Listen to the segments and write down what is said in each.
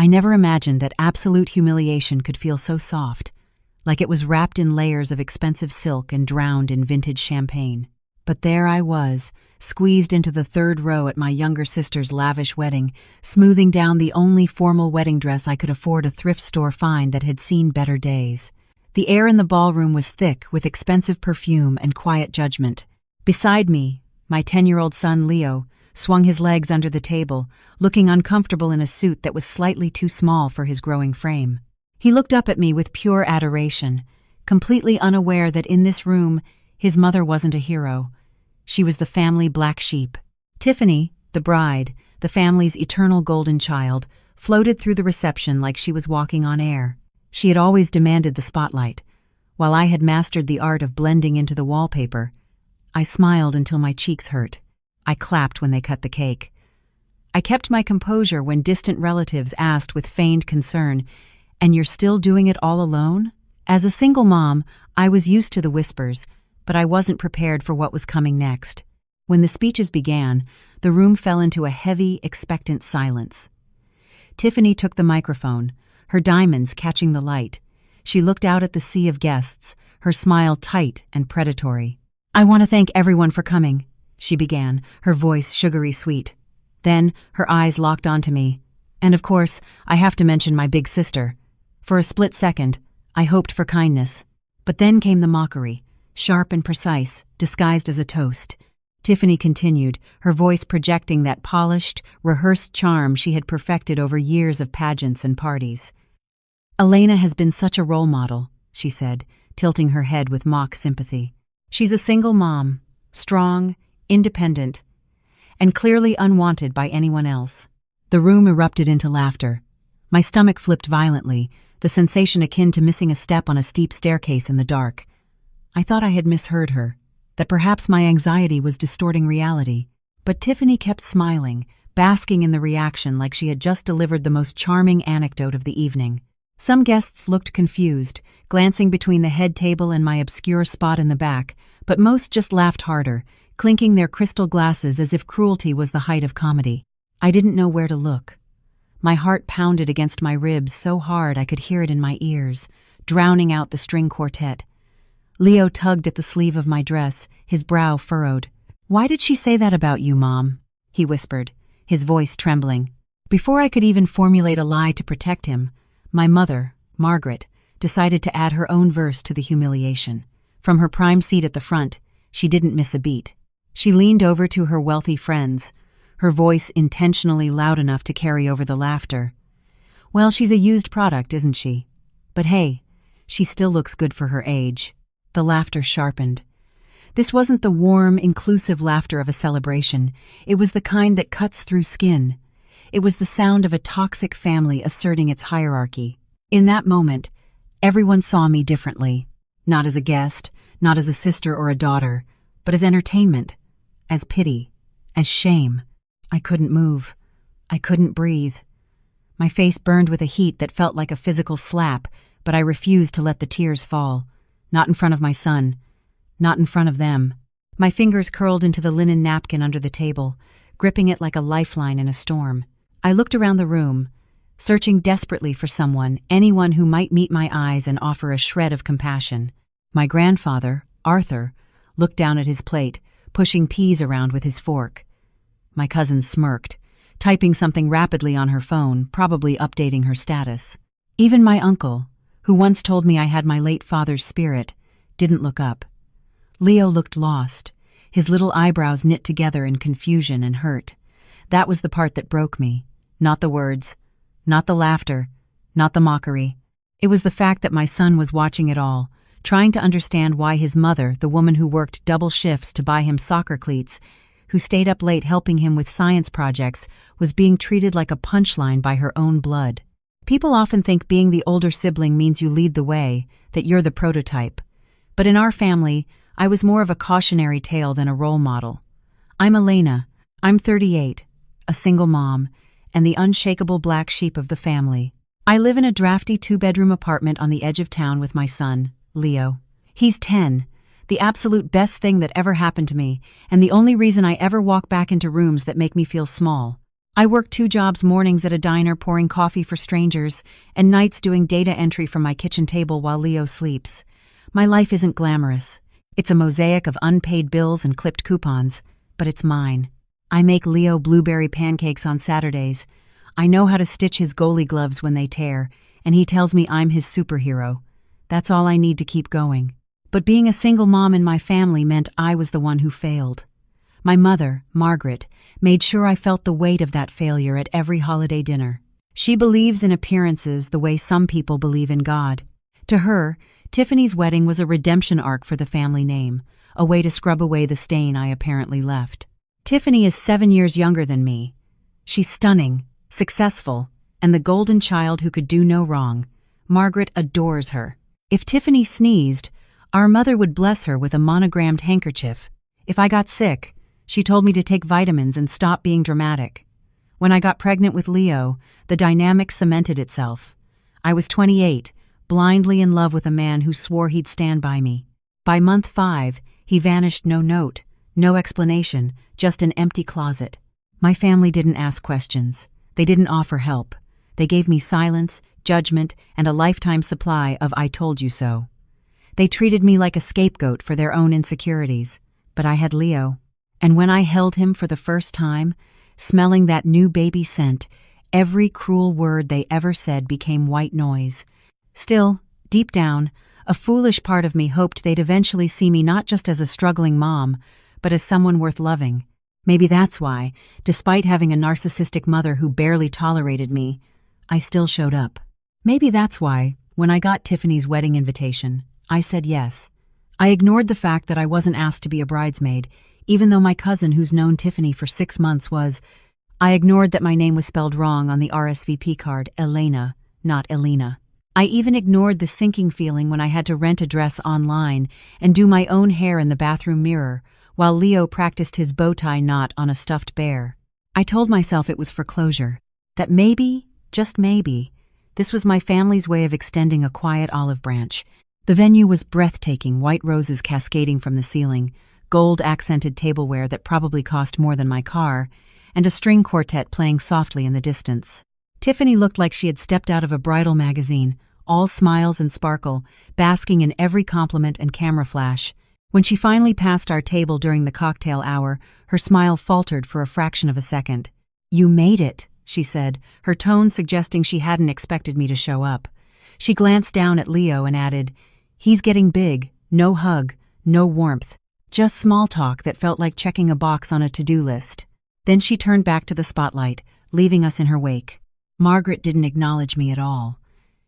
I never imagined that absolute humiliation could feel so soft, like it was wrapped in layers of expensive silk and drowned in vintage champagne. But there I was, squeezed into the third row at my younger sister's lavish wedding, smoothing down the only formal wedding dress I could afford a thrift store find that had seen better days. The air in the ballroom was thick with expensive perfume and quiet judgment. Beside me, my 10-year-old son Leo swung his legs under the table, looking uncomfortable in a suit that was slightly too small for his growing frame. He looked up at me with pure adoration, completely unaware that in this room, his mother wasn't a hero. She was the family black sheep. Tiffany, the bride, the family's eternal golden child, floated through the reception like she was walking on air. She had always demanded the spotlight, while I had mastered the art of blending into the wallpaper. I smiled until my cheeks hurt. I clapped when they cut the cake. I kept my composure when distant relatives asked with feigned concern, "And you're still doing it all alone?" As a single mom, I was used to the whispers, but I wasn't prepared for what was coming next. When the speeches began, the room fell into a heavy, expectant silence. Tiffany took the microphone, her diamonds catching the light. She looked out at the sea of guests, her smile tight and predatory. "I want to thank everyone for coming," she began, her voice sugary sweet. Then her eyes locked onto me. "And of course, I have to mention my big sister." For a split second, I hoped for kindness. But then came the mockery, sharp and precise, disguised as a toast. Tiffany continued, her voice projecting that polished, rehearsed charm she had perfected over years of pageants and parties. "Elena has been such a role model," she said, tilting her head with mock sympathy. "She's a single mom, strong, independent, and clearly unwanted by anyone else." The room erupted into laughter. My stomach flipped violently, the sensation akin to missing a step on a steep staircase in the dark. I thought I had misheard her, that perhaps my anxiety was distorting reality. But Tiffany kept smiling, basking in the reaction like she had just delivered the most charming anecdote of the evening. Some guests looked confused, glancing between the head table and my obscure spot in the back, but most just laughed harder, clinking their crystal glasses as if cruelty was the height of comedy. I didn't know where to look. My heart pounded against my ribs so hard I could hear it in my ears, drowning out the string quartet. Leo tugged at the sleeve of my dress, his brow furrowed. "Why did she say that about you, Mom?" he whispered, his voice trembling. Before I could even formulate a lie to protect him, my mother, Margaret, decided to add her own verse to the humiliation. From her prime seat at the front, she didn't miss a beat. She leaned over to her wealthy friends, her voice intentionally loud enough to carry over the laughter. "Well, she's a used product, isn't she? But hey, she still looks good for her age." The laughter sharpened. This wasn't the warm, inclusive laughter of a celebration. It was the kind that cuts through skin. It was the sound of a toxic family asserting its hierarchy. In that moment, everyone saw me differently. Not as a guest, not as a sister or a daughter, but as entertainment, as pity, as shame. I couldn't move. I couldn't breathe. My face burned with a heat that felt like a physical slap, but I refused to let the tears fall. Not in front of my son. Not in front of them. My fingers curled into the linen napkin under the table, gripping it like a lifeline in a storm. I looked around the room, searching desperately for someone, anyone who might meet my eyes and offer a shred of compassion. My grandfather, Arthur, looked down at his plate, pushing peas around with his fork. My cousin smirked, typing something rapidly on her phone, probably updating her status. Even my uncle, who once told me I had my late father's spirit, didn't look up. Leo looked lost, his little eyebrows knit together in confusion and hurt. That was the part that broke me. Not the words, not the laughter, not the mockery. It was the fact that my son was watching it all, trying to understand why his mother, the woman who worked double shifts to buy him soccer cleats, who stayed up late helping him with science projects, was being treated like a punchline by her own blood. People often think being the older sibling means you lead the way, that you're the prototype. But in our family, I was more of a cautionary tale than a role model. I'm Elena. I'm 38, a single mom, and the unshakable black sheep of the family. I live in a drafty 2-bedroom apartment on the edge of town with my son, Leo. He's 10, the absolute best thing that ever happened to me, and the only reason I ever walk back into rooms that make me feel small. I work 2 jobs, mornings at a diner pouring coffee for strangers, and nights doing data entry from my kitchen table while Leo sleeps. My life isn't glamorous. It's a mosaic of unpaid bills and clipped coupons, but it's mine. I make Leo blueberry pancakes on Saturdays. I know how to stitch his goalie gloves when they tear, and he tells me I'm his superhero. That's all I need to keep going. But being a single mom in my family meant I was the one who failed. My mother, Margaret, made sure I felt the weight of that failure at every holiday dinner. She believes in appearances the way some people believe in God. To her, Tiffany's wedding was a redemption arc for the family name, a way to scrub away the stain I apparently left. Tiffany is 7 years younger than me. She's stunning, successful, and the golden child who could do no wrong. Margaret adores her. If Tiffany sneezed, our mother would bless her with a monogrammed handkerchief. If I got sick, she told me to take vitamins and stop being dramatic. When I got pregnant with Leo, the dynamic cemented itself. I was 28, blindly in love with a man who swore he'd stand by me. By month 5, he vanished, no note, no explanation, just an empty closet. My family didn't ask questions. They didn't offer help. They gave me silence, judgment, and a lifetime supply of "I told you so." They treated me like a scapegoat for their own insecurities. But I had Leo. And when I held him for the first time, smelling that new baby scent, every cruel word they ever said became white noise. Still, deep down, a foolish part of me hoped they'd eventually see me not just as a struggling mom, but as someone worth loving. Maybe that's why, despite having a narcissistic mother who barely tolerated me, I still showed up. Maybe that's why, when I got Tiffany's wedding invitation, I said yes. I ignored the fact that I wasn't asked to be a bridesmaid, even though my cousin who's known Tiffany for 6 months was. I ignored that my name was spelled wrong on the RSVP card, Elena, not Elena. I even ignored the sinking feeling when I had to rent a dress online and do my own hair in the bathroom mirror, while Leo practiced his bow tie knot on a stuffed bear. I told myself it was for closure, that maybe, just maybe, this was my family's way of extending a quiet olive branch. The venue was breathtaking, white roses cascading from the ceiling, gold-accented tableware that probably cost more than my car, and a string quartet playing softly in the distance. Tiffany looked like she had stepped out of a bridal magazine, all smiles and sparkle, basking in every compliment and camera flash. When she finally passed our table during the cocktail hour, her smile faltered for a fraction of a second. "You made it," she said, her tone suggesting she hadn't expected me to show up. She glanced down at Leo and added, "He's getting big, no hug, no warmth. Just small talk that felt like checking a box on a to-do list." Then she turned back to the spotlight, leaving us in her wake. Margaret didn't acknowledge me at all.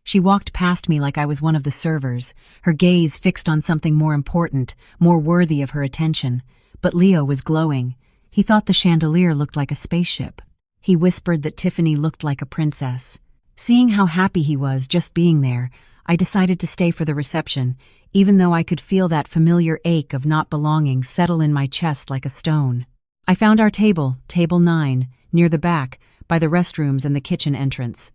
She walked past me like I was one of the servers, her gaze fixed on something more important, more worthy of her attention. But Leo was glowing. He thought the chandelier looked like a spaceship. He whispered that Tiffany looked like a princess. Seeing how happy he was just being there, I decided to stay for the reception, even though I could feel that familiar ache of not belonging settle in my chest like a stone. I found our table, table 9, near the back, by the restrooms and the kitchen entrance.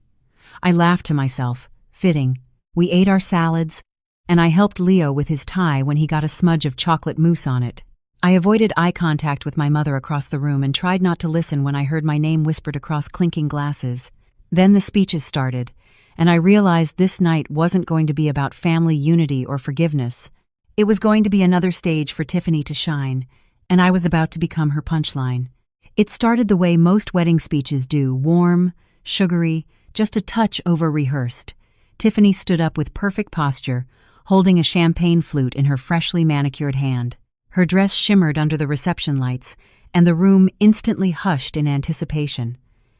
I laughed to myself. Fitting. We ate our salads, and I helped Leo with his tie when he got a smudge of chocolate mousse on it. I avoided eye contact with my mother across the room and tried not to listen when I heard my name whispered across clinking glasses. Then the speeches started, and I realized this night wasn't going to be about family unity or forgiveness. It was going to be another stage for Tiffany to shine, and I was about to become her punchline. It started the way most wedding speeches do, warm, sugary, just a touch over-rehearsed. Tiffany stood up with perfect posture, holding a champagne flute in her freshly manicured hand. Her dress shimmered under the reception lights, and the room instantly hushed in anticipation.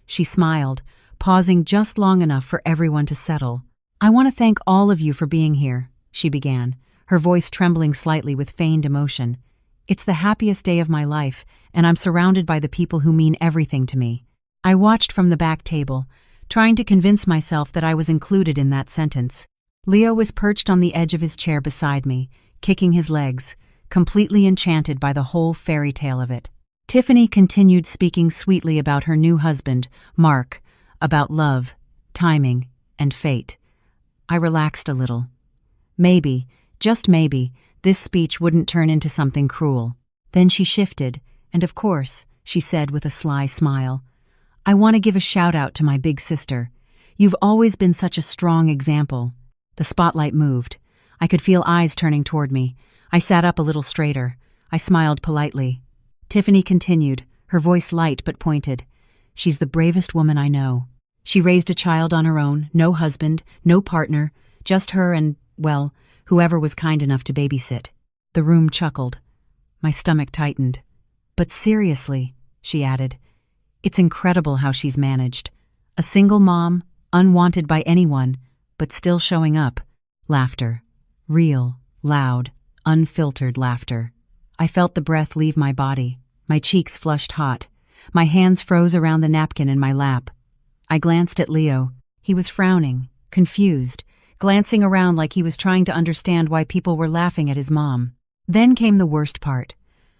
She smiled, pausing just long enough for everyone to settle. "I want to thank all of you for being here," she began, her voice trembling slightly with feigned emotion. "It's the happiest day of my life, and I'm surrounded by the people who mean everything to me." I watched from the back table, trying to convince myself that I was included in that sentence. Leo was perched on the edge of his chair beside me, kicking his legs, completely enchanted by the whole fairy tale of it. Tiffany continued speaking sweetly about her new husband, Mark, about love, timing, and fate. I relaxed a little. Maybe, just maybe, this speech wouldn't turn into something cruel. Then she shifted, and of course, she said with a sly smile, I want to give a shout out to my big sister. You've always been such a strong example. The spotlight moved. I could feel eyes turning toward me. I sat up a little straighter. I smiled politely. Tiffany continued, her voice light but pointed. She's the bravest woman I know. She raised a child on her own, no husband, no partner, just her and, well, whoever was kind enough to babysit. The room chuckled. My stomach tightened. But seriously, she added, it's incredible how she's managed. A single mom, unwanted by anyone, but still showing up. Laughter. Real, loud, unfiltered laughter. I felt the breath leave my body. My cheeks flushed hot. My hands froze around the napkin in my lap. I glanced at Leo. He was frowning, confused, glancing around like he was trying to understand why people were laughing at his mom. Then came the worst part.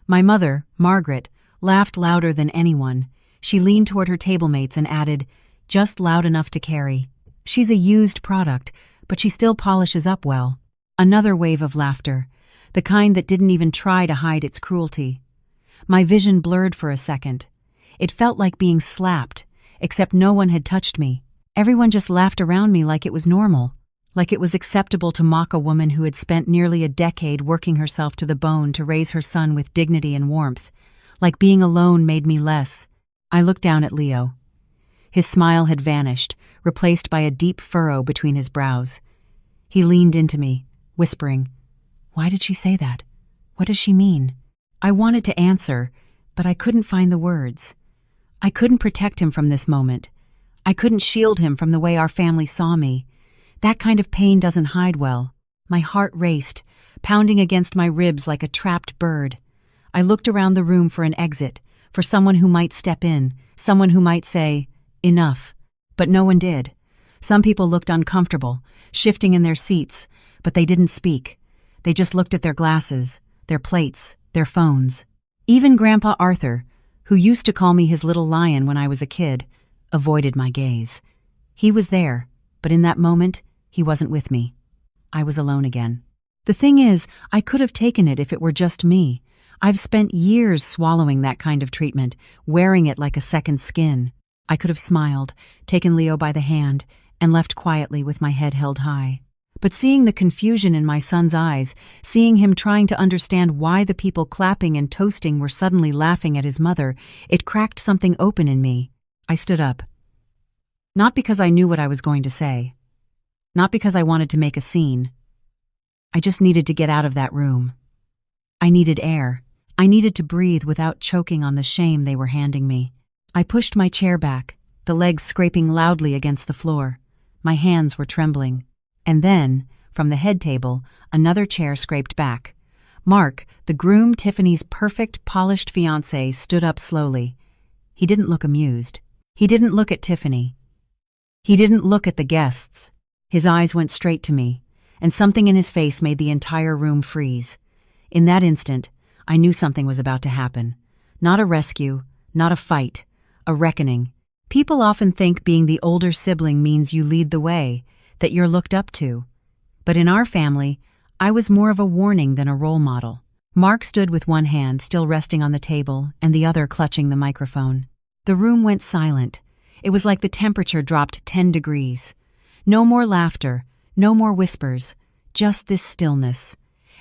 My mother, Margaret, laughed louder than anyone. She leaned toward her tablemates and added, just loud enough to carry. She's a used product, but she still polishes up well. Another wave of laughter, the kind that didn't even try to hide its cruelty. My vision blurred for a second. It felt like being slapped, except no one had touched me. Everyone just laughed around me like it was normal, like it was acceptable to mock a woman who had spent nearly a decade working herself to the bone to raise her son with dignity and warmth, like being alone made me less. I looked down at Leo. His smile had vanished, replaced by a deep furrow between his brows. He leaned into me, whispering, "Why did she say that? What does she mean?" I wanted to answer, but I couldn't find the words. I couldn't protect him from this moment. I couldn't shield him from the way our family saw me. That kind of pain doesn't hide well. My heart raced, pounding against my ribs like a trapped bird. I looked around the room for an exit, for someone who might step in, someone who might say, "Enough." But no one did. Some people looked uncomfortable, shifting in their seats, but they didn't speak. They just looked at their glasses, their plates, their phones. Even Grandpa Arthur, who used to call me his little lion when I was a kid, avoided my gaze. He was there, but in that moment, he wasn't with me. I was alone again. The thing is, I could have taken it if it were just me. I've spent years swallowing that kind of treatment, wearing it like a second skin. I could have smiled, taken Leo by the hand, and left quietly with my head held high. But seeing the confusion in my son's eyes, seeing him trying to understand why the people clapping and toasting were suddenly laughing at his mother, it cracked something open in me. I stood up. Not because I knew what I was going to say. Not because I wanted to make a scene. I just needed to get out of that room. I needed air. I needed to breathe without choking on the shame they were handing me. I pushed my chair back, the legs scraping loudly against the floor. My hands were trembling. And then, from the head table, another chair scraped back. Mark, the groom Tiffany's perfect, polished fiancé, stood up slowly. He didn't look amused. He didn't look at Tiffany. He didn't look at the guests. His eyes went straight to me, and something in his face made the entire room freeze. In that instant, I knew something was about to happen. Not a rescue, not a fight, a reckoning. People often think being the older sibling means you lead the way, that you're looked up to. But in our family, I was more of a warning than a role model. Mark stood with one hand still resting on the table and the other clutching the microphone. The room went silent. It was like the temperature dropped 10 degrees. No more laughter, no more whispers, just this stillness.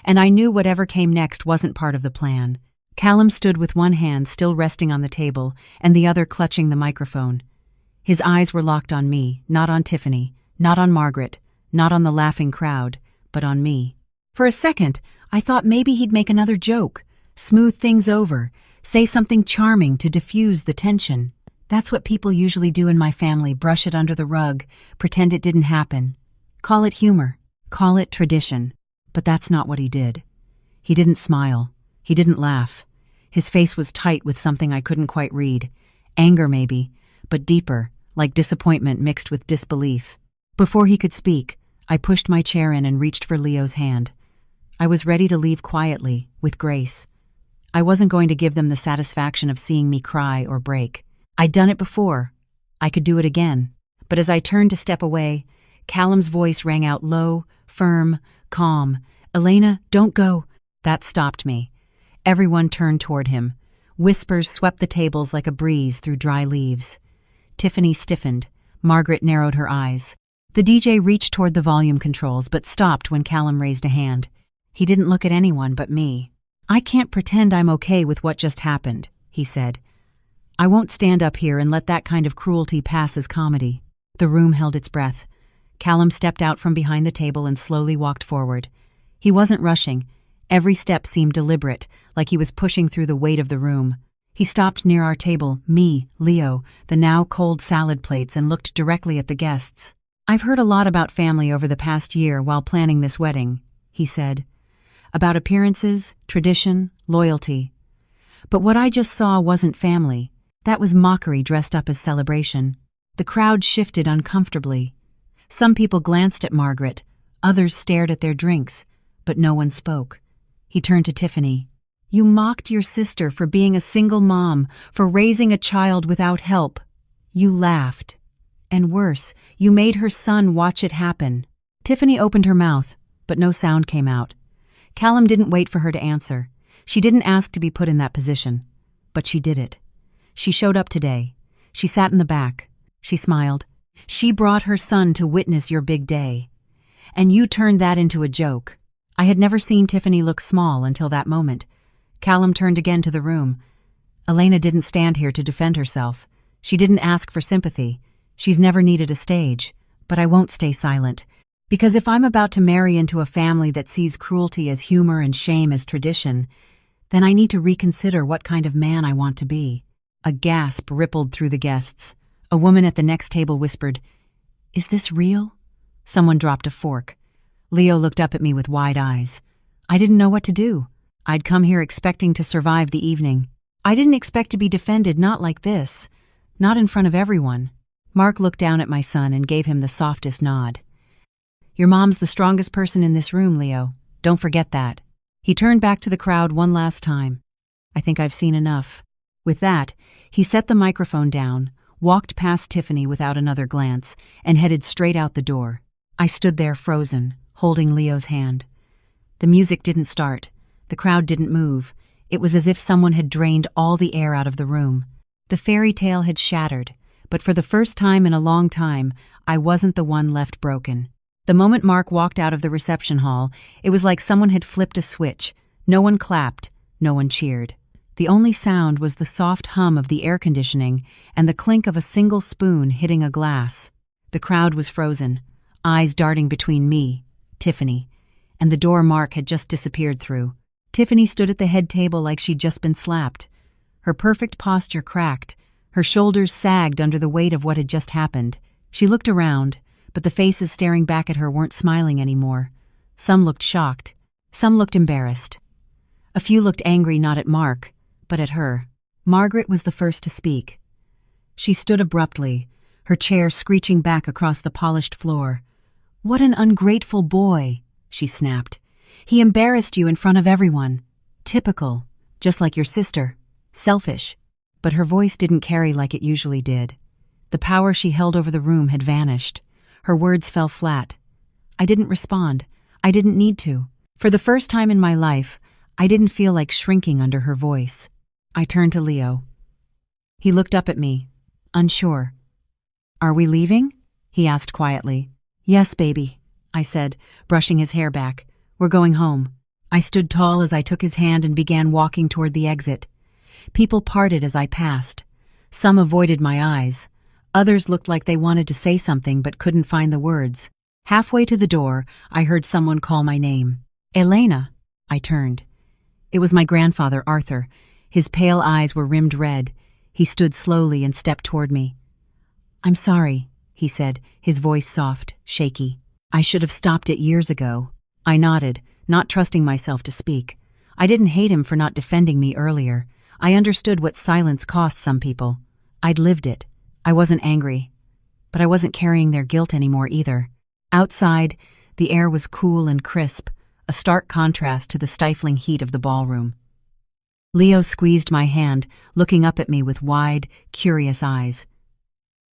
And I knew whatever came next wasn't part of the plan. Callum stood with one hand still resting on the table and the other clutching the microphone. His eyes were locked on me, not on Tiffany, not on Margaret, not on the laughing crowd, but on me. For a second, I thought maybe he'd make another joke, smooth things over, say something charming to diffuse the tension. That's what people usually do in my family, brush it under the rug, pretend it didn't happen. Call it humor, call it tradition. But that's not what he did. He didn't smile. He didn't laugh. His face was tight with something I couldn't quite read. Anger maybe, but deeper, like disappointment mixed with disbelief. Before he could speak, I pushed my chair in and reached for Leo's hand. I was ready to leave quietly, with grace. I wasn't going to give them the satisfaction of seeing me cry or break. I'd done it before. I could do it again. But as I turned to step away, Callum's voice rang out low, firm, calm. "Elena, don't go." That stopped me. Everyone turned toward him. Whispers swept the tables like a breeze through dry leaves. Tiffany stiffened. Margaret narrowed her eyes. The DJ reached toward the volume controls, but stopped when Callum raised a hand. He didn't look at anyone but me. "I can't pretend I'm okay with what just happened," he said. "I won't stand up here and let that kind of cruelty pass as comedy." The room held its breath. Callum stepped out from behind the table and slowly walked forward. He wasn't rushing. Every step seemed deliberate, like he was pushing through the weight of the room. He stopped near our table, me, Leo, the now cold salad plates, and looked directly at the guests. "I've heard a lot about family over the past year while planning this wedding," he said. "About appearances, tradition, loyalty. But what I just saw wasn't family. That was mockery dressed up as celebration." The crowd shifted uncomfortably. Some people glanced at Margaret, others stared at their drinks, but no one spoke. He turned to Tiffany. "You mocked your sister for being a single mom, for raising a child without help. You laughed. And worse, you made her son watch it happen." Tiffany opened her mouth, but no sound came out. Callum didn't wait for her to answer. She didn't ask to be put in that position. But she did it. She showed up today. She sat in the back. She smiled. "She brought her son to witness your big day. And you turned that into a joke." I had never seen Tiffany look small until that moment. Callum turned again to the room. "Elena didn't stand here to defend herself. She didn't ask for sympathy. She's never needed a stage. But I won't stay silent. Because if I'm about to marry into a family that sees cruelty as humor and shame as tradition, then I need to reconsider what kind of man I want to be." A gasp rippled through the guests. A woman at the next table whispered, "Is this real?" Someone dropped a fork. Leo looked up at me with wide eyes. I didn't know what to do. I'd come here expecting to survive the evening. I didn't expect to be defended, not like this. Not in front of everyone. Mark looked down at my son and gave him the softest nod. "Your mom's the strongest person in this room, Leo. Don't forget that." He turned back to the crowd one last time. "I think I've seen enough." With that, he set the microphone down, walked past Tiffany without another glance, and headed straight out the door. I stood there frozen, holding Leo's hand. The music didn't start. The crowd didn't move. It was as if someone had drained all the air out of the room. The fairy tale had shattered, but for the first time in a long time, I wasn't the one left broken. The moment Mark walked out of the reception hall, it was like someone had flipped a switch. No one clapped, no one cheered. The only sound was the soft hum of the air conditioning and the clink of a single spoon hitting a glass. The crowd was frozen, eyes darting between me, Tiffany, and the door Mark had just disappeared through. Tiffany stood at the head table like she'd just been slapped. Her perfect posture cracked, her shoulders sagged under the weight of what had just happened. She looked around, but the faces staring back at her weren't smiling anymore. Some looked shocked, some looked embarrassed. A few looked angry, not at Mark, but at her. Margaret was the first to speak. She stood abruptly, her chair screeching back across the polished floor. "What an ungrateful boy," she snapped. "He embarrassed you in front of everyone. Typical, just like your sister. Selfish." But her voice didn't carry like it usually did. The power she held over the room had vanished. Her words fell flat. I didn't respond. I didn't need to. For the first time in my life, I didn't feel like shrinking under her voice. I turned to Leo. He looked up at me, unsure. "Are we leaving?" he asked quietly. "Yes, baby," I said, brushing his hair back. "We're going home." I stood tall as I took his hand and began walking toward the exit. People parted as I passed. Some avoided my eyes. Others looked like they wanted to say something but couldn't find the words. Halfway to the door, I heard someone call my name. "Elena." I turned. It was my grandfather, Arthur. His pale eyes were rimmed red. He stood slowly and stepped toward me. "I'm sorry," he said, his voice soft, shaky. "I should have stopped it years ago." I nodded, not trusting myself to speak. I didn't hate him for not defending me earlier. I understood what silence costs some people. I'd lived it. I wasn't angry. But I wasn't carrying their guilt anymore either. Outside, the air was cool and crisp, a stark contrast to the stifling heat of the ballroom. Leo squeezed my hand, looking up at me with wide, curious eyes.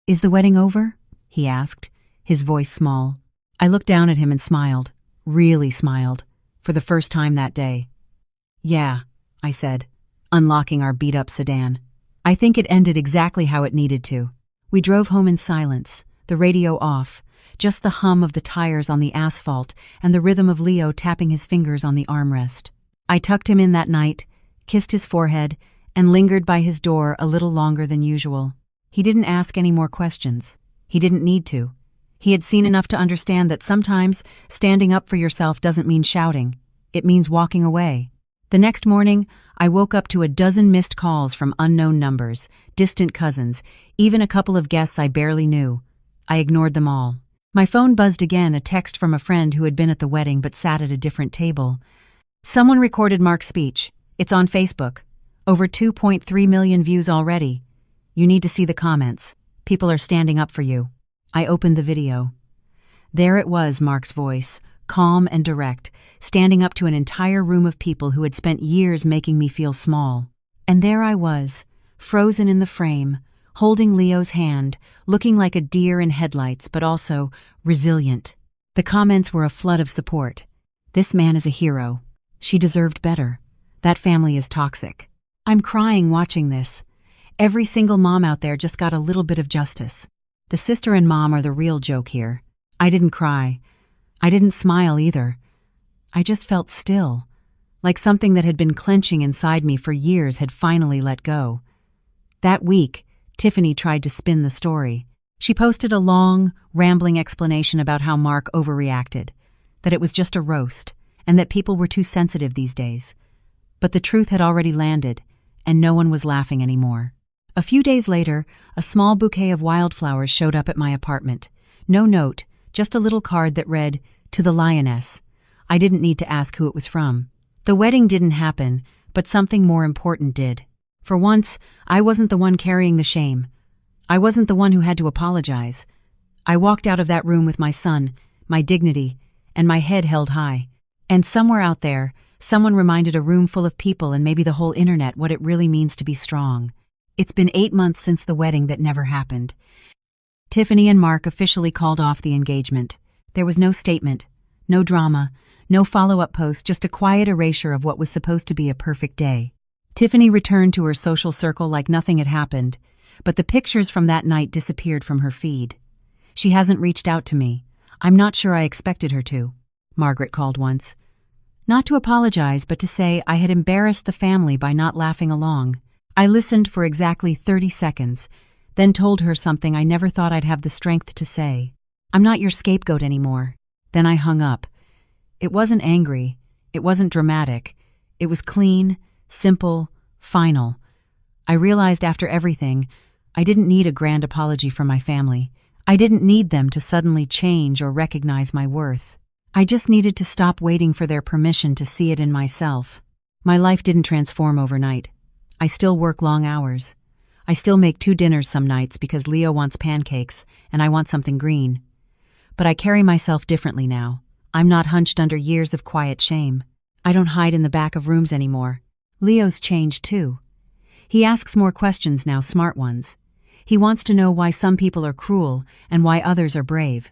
"Is the wedding over?" he asked, his voice small. I looked down at him and smiled, really smiled, for the first time that day. "Yeah," I said, unlocking our beat-up sedan. "I think it ended exactly how it needed to. We drove home in silence, the radio off, just the hum of the tires on the asphalt and the rhythm of Leo tapping his fingers on the armrest. I tucked him in that night, kissed his forehead, and lingered by his door a little longer than usual. He didn't ask any more questions. He didn't need to. He had seen enough to understand that sometimes standing up for yourself doesn't mean shouting. It means walking away. The next morning, I woke up to a dozen missed calls from unknown numbers, distant cousins, even a couple of guests I barely knew. I ignored them all. My phone buzzed again, a text from a friend who had been at the wedding but sat at a different table. Someone recorded Mark's speech. It's on Facebook. Over 2.3 million views already. You need to see the comments. People are standing up for you. I opened the video. There it was, Mark's voice, calm and direct, standing up to an entire room of people who had spent years making me feel small. And there I was, frozen in the frame, holding Leo's hand, looking like a deer in headlights, but also resilient. The comments were a flood of support. This man is a hero. She deserved better. That family is toxic. I'm crying watching this. Every single mom out there just got a little bit of justice. The sister and mom are the real joke here. I didn't cry. I didn't smile either. I just felt still, like something that had been clenching inside me for years had finally let go. That week, Tiffany tried to spin the story. She posted a long, rambling explanation about how Mark overreacted, that it was just a roast, and that people were too sensitive these days. But the truth had already landed, and no one was laughing anymore. A few days later, a small bouquet of wildflowers showed up at my apartment. No note, just a little card that read, "To the Lioness." I didn't need to ask who it was from. The wedding didn't happen, but something more important did. For once, I wasn't the one carrying the shame. I wasn't the one who had to apologize. I walked out of that room with my son, my dignity, and my head held high. And somewhere out there, someone reminded a room full of people and maybe the whole internet what it really means to be strong. It's been 8 months since the wedding that never happened. Tiffany and Mark officially called off the engagement. There was no statement, no drama, no follow-up post, just a quiet erasure of what was supposed to be a perfect day. Tiffany returned to her social circle like nothing had happened, but the pictures from that night disappeared from her feed. She hasn't reached out to me. I'm not sure I expected her to, Margaret called once. Not to apologize, but to say I had embarrassed the family by not laughing along. I listened for exactly 30 seconds, then told her something I never thought I'd have the strength to say. I'm not your scapegoat anymore. Then I hung up. It wasn't angry. It wasn't dramatic. It was clean, simple, final. I realized after everything, I didn't need a grand apology from my family. I didn't need them to suddenly change or recognize my worth. I just needed to stop waiting for their permission to see it in myself. My life didn't transform overnight. I still work long hours. I still make 2 dinners some nights because Leo wants pancakes and I want something green. But I carry myself differently now. I'm not hunched under years of quiet shame. I don't hide in the back of rooms anymore. Leo's changed too. He asks more questions now, smart ones. He wants to know why some people are cruel and why others are brave.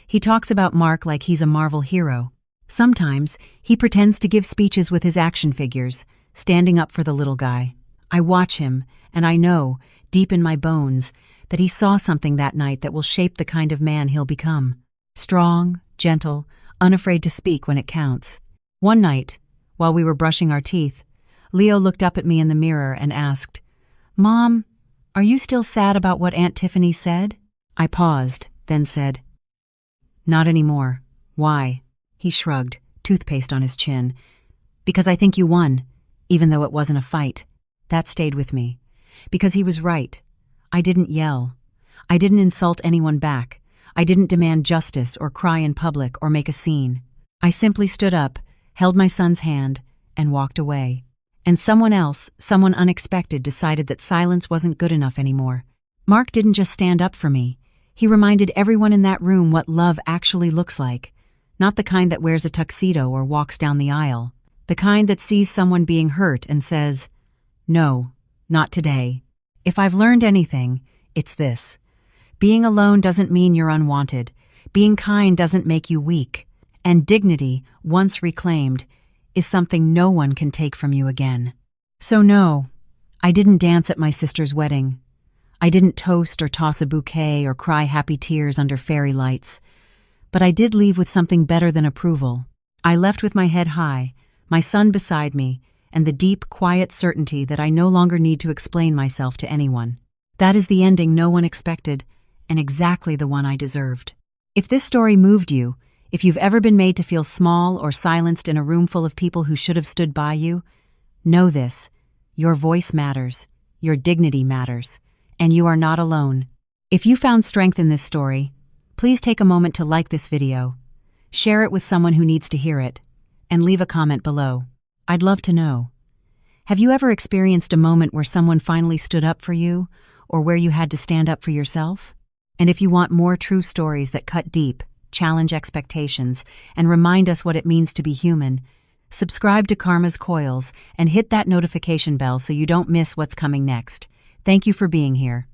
He talks about Mark like he's a Marvel hero. Sometimes he pretends to give speeches with his action figures, standing up for the little guy. I watch him, and I know, deep in my bones, that he saw something that night that will shape the kind of man he'll become. Strong, gentle, unafraid to speak when it counts. One night, while we were brushing our teeth, Leo looked up at me in the mirror and asked, "Mom, are you still sad about what Aunt Tiffany said?" I paused, then said, "Not anymore. Why?" He shrugged, toothpaste on his chin. "Because I think you won, even though it wasn't a fight." That stayed with me. Because he was right. I didn't yell. I didn't insult anyone back. I didn't demand justice or cry in public or make a scene. I simply stood up, held my son's hand, and walked away. And someone else, someone unexpected, decided that silence wasn't good enough anymore. Mark didn't just stand up for me. He reminded everyone in that room what love actually looks like. Not the kind that wears a tuxedo or walks down the aisle. The kind that sees someone being hurt and says, "No, not today." If I've learned anything, it's this. Being alone doesn't mean you're unwanted. Being kind doesn't make you weak. And dignity, once reclaimed, is something no one can take from you again. So no, I didn't dance at my sister's wedding. I didn't toast or toss a bouquet or cry happy tears under fairy lights. But I did leave with something better than approval. I left with my head high, my son beside me, and the deep, quiet certainty that I no longer need to explain myself to anyone. That is the ending no one expected, and exactly the one I deserved. If this story moved you, if you've ever been made to feel small or silenced in a room full of people who should have stood by you, know this: your voice matters, your dignity matters, and you are not alone. If you found strength in this story, please take a moment to like this video, share it with someone who needs to hear it, and leave a comment below. I'd love to know. Have you ever experienced a moment where someone finally stood up for you, or where you had to stand up for yourself? And if you want more true stories that cut deep, challenge expectations, and remind us what it means to be human, subscribe to Karma's Coils and hit that notification bell so you don't miss what's coming next. Thank you for being here.